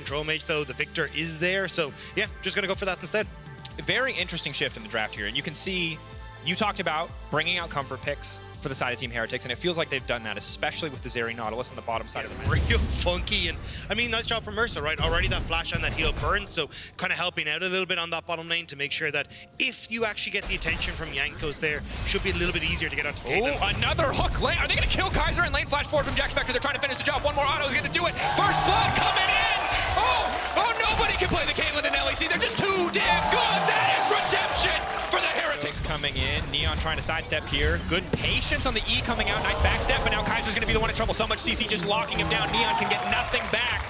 control mage though. The Victor is there, so yeah, just gonna go for that instead. Very interesting shift in the draft here, and you can see, you talked about bringing out comfort picks for the side of Team Heretics, and it feels like they've done that, especially with the Zeri Nautilus on the bottom side of the map. Real funky, and I mean, nice job from Mercer, right? Already that flash and that heal burn, so kind of helping out a little bit on that bottom lane to make sure that if you actually get the attention from Jankos there, should be a little bit easier to get onto Caitlyn. Oh, another hook lane. Are they going to kill Kaiser and lane flash forward from Jack Spectre? They're trying to finish the job. One more auto is going to do it. First blood coming in. Oh, nobody can play the Caitlyn and LEC. They're just too damn good. That is redemption for the Heretics. Coming in, Neon trying to sidestep here. Good patience on the E coming out. Nice backstep, but now Kaiser's going to be the one in trouble. So much CC just locking him down. Neon can get nothing back.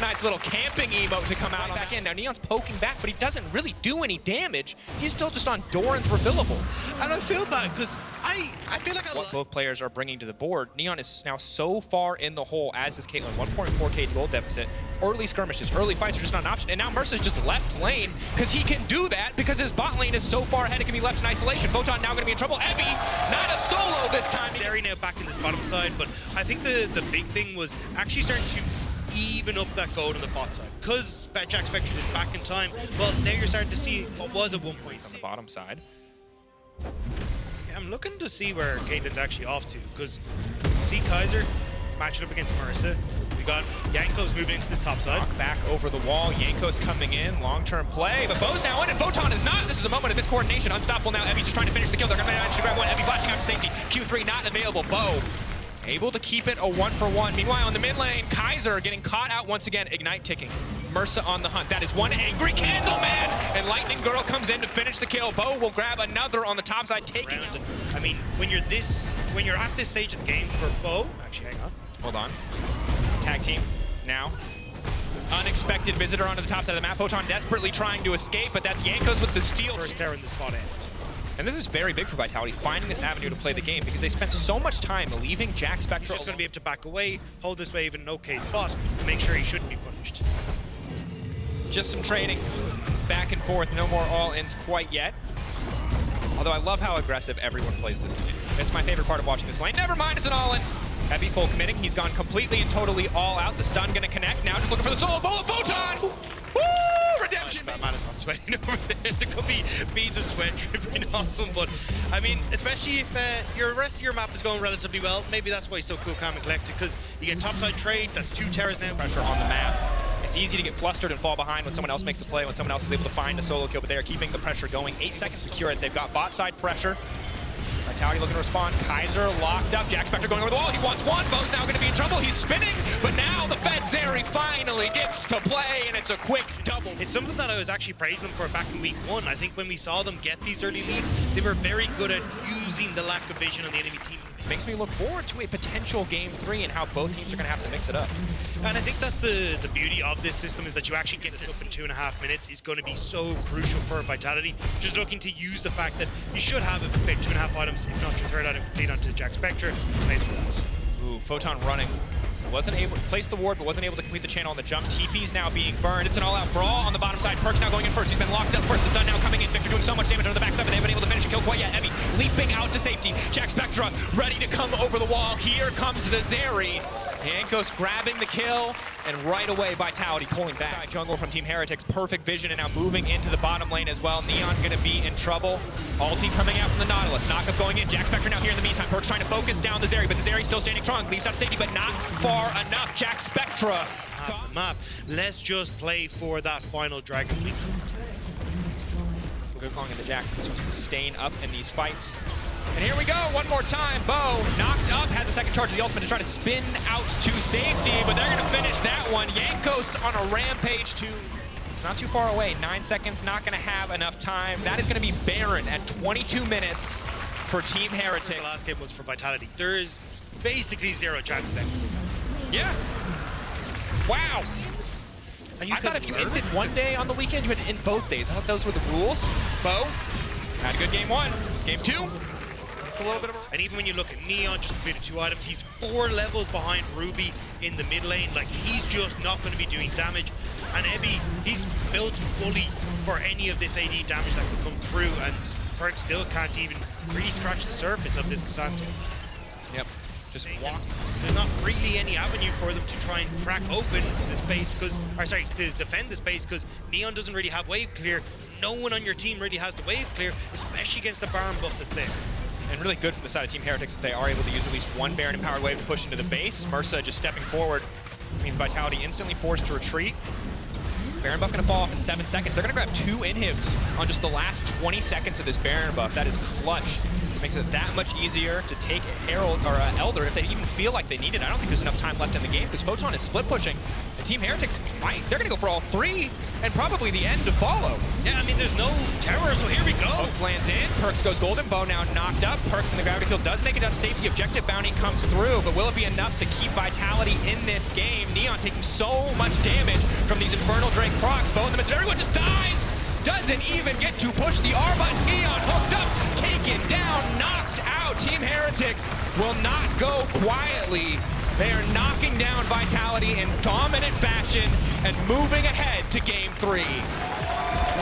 Nice little camping emote to come out back in. Now Neon's poking back, but he doesn't really do any damage. He's still just on Doran's refillable. And I feel bad because I feel like what both players are bringing to the board. Neon is now so far in the hole, as is Caitlyn. 1.4k gold deficit. Early skirmishes, early fights are just not an option. And now Mercer's just left lane because he can do that because his bot lane is so far ahead it can be left in isolation. Photon now going to be in trouble. Evie, not a solo this time. Zeri now back in this bottom side, but I think the big thing was actually starting to even up that gold on the bot side. Because Jack Spectre did back in time, well, now you're starting to see what was at one point on the bottom side. Yeah, I'm looking to see where Caitlyn's actually off to, because see Kaiser matching up against Marissa. We got Jankos moving into this top side. Knock back over the wall. Jankos coming in. Long-term play. But Bo's now in, and Photon is not. This is a moment of miscoordination. Unstoppable now. Evie's just trying to finish the kill. They're going to manage to grab one. Evie flashing out to safety. Q3 not available. Bo able to keep it a 1-for-1. Meanwhile, on the mid lane, Kaiser getting caught out once again. Ignite ticking. Mercer on the hunt. That is one angry candle man. And Lightning Girl comes in to finish the kill. Bo will grab another on the top side, taking it. I mean, when you're at this stage of the game for Bo, actually, hang on. Hold on. Tag team now. Unexpected visitor onto the top side of the map. Photon desperately trying to escape, but that's Jankos with the steal. First terror in the spot end. And this is very big for Vitality, finding this avenue to play the game, because they spent so much time leaving Jack Spectre. He's just going to be able to back away, hold this wave in an okay spot, and make sure he shouldn't be punished. Just some trading, back and forth, no more all-ins quite yet. Although I love how aggressive everyone plays this lane. It's my favorite part of watching this lane. Never mind, it's an all-in. Heavy full committing, he's gone completely and totally all out. The stun gonna connect, now just looking for the solo bullet. Photon! Woo! Redemption! That man is not sweating over there. There could be beads of sweat dripping off him, but I mean, especially if your rest of your map is going relatively well, maybe that's why he's so cool, calm and collected, because you get topside trade, that's 2 terrors now. Pressure on the map. It's easy to get flustered and fall behind when someone else makes a play, when someone else is able to find a solo kill, but they are keeping the pressure going. 8 seconds to secure it. They've got bot side pressure. Vitality looking to respond. Kaiser locked up. Jack Spectre going over the wall. He wants one. Bo's now going to be in trouble. He's spinning, but now the Fed Zeri finally gets to play, and it's a quick double. It's something that I was actually praising them for back in week 1. I think when we saw them get these early leads, they were very good at using the lack of vision on the enemy team. Makes me look forward to a potential Game 3 and how both teams are going to have to mix it up. And I think that's the beauty of this system, is that you actually get this up in 2.5 minutes is going to be so crucial for Vitality. Just looking to use the fact that you should have about 2.5 items, if not your third item, complete onto Jack Spectre. Plays for that. Ooh, Photon running. Wasn't able to place the ward, but wasn't able to complete the channel on the jump. TP's now being burned. It's an all-out brawl on the bottom side. Perk's now going in first. He's been locked up first. The stun now coming in. Victor doing so much damage on the backside, but they haven't been able to finish a kill quite yet. Evie leaping out to safety. Jack Spectre ready to come over the wall. Here comes the Zeri. Jankos grabbing the kill, and right away Vitality pulling back. Side jungle from Team Heretics, perfect vision, and now moving into the bottom lane as well. Neon gonna be in trouble. All team coming out from the Nautilus. Knockup going in. Jack Spectre now here in the meantime. Perk's trying to focus down the Zeri, but the Zeri still standing strong. Leaves out to safety, but not far enough. Jack Spectre. Half the map. Let's just play for that final Dragon Leap. Good calling into Jackson to sustain up in these fights. And here we go, one more time. Bo knocked up, has a second charge of the ultimate to try to spin out to safety, but they're gonna finish that one. Jankos on a rampage too. It's not too far away, 9 seconds, not gonna have enough time. That is gonna be Baron at 22 minutes for Team Heretics. The last game was for Vitality. There is basically 0 chance of that. Yeah. Wow. And I thought if you inted one day on the weekend, you had to int both days. I thought those were the rules. Bo had a good game 1. Game 2. A little bit of and even when you look at Neon, just completed 2 items, he's 4 levels behind Ruby in the mid lane. Like, he's just not going to be doing damage. And Ebby, he's built fully for any of this AD damage that could come through, and Perk still can't even really scratch the surface of this Kazante. Yep. Just walk. There's not really any avenue for them to try and crack open the space because, or sorry, to defend the space because Neon doesn't really have wave clear. No one on your team really has the wave clear, especially against the Baron buff that's there. And really good from the side of Team Heretics that they are able to use at least one Baron empowered wave to push into the base. Mersa just stepping forward. I mean, Vitality instantly forced to retreat. Baron buff gonna fall off in 7 seconds. They're gonna grab 2 inhibs on just the last 20 seconds of this Baron buff. That is clutch. It makes it that much easier to take Herald or Elder if they even feel like they need it. I don't think there's enough time left in the game because Photon is split pushing. And Team Heretics they're gonna go for all 3 and probably the end to follow. Yeah, I mean, there's no terror, so here we go. Both lands in, Perks goes golden, Bow now knocked up, Perks in the gravity field does make it down to safety, objective bounty comes through, but will it be enough to keep Vitality in this game? Neon taking so much damage from these Infernal Drake procs, Bow in the midst of everyone just dies! Doesn't even get to push the R button, Neon hooked up, taken down, knocked out. Team Heretics will not go quietly. They are knocking down Vitality in dominant fashion and moving ahead to Game 3.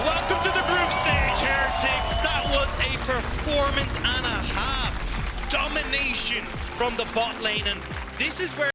Welcome to the group stage, Heretics. That was a performance and a half. Domination from the bot lane, and this is where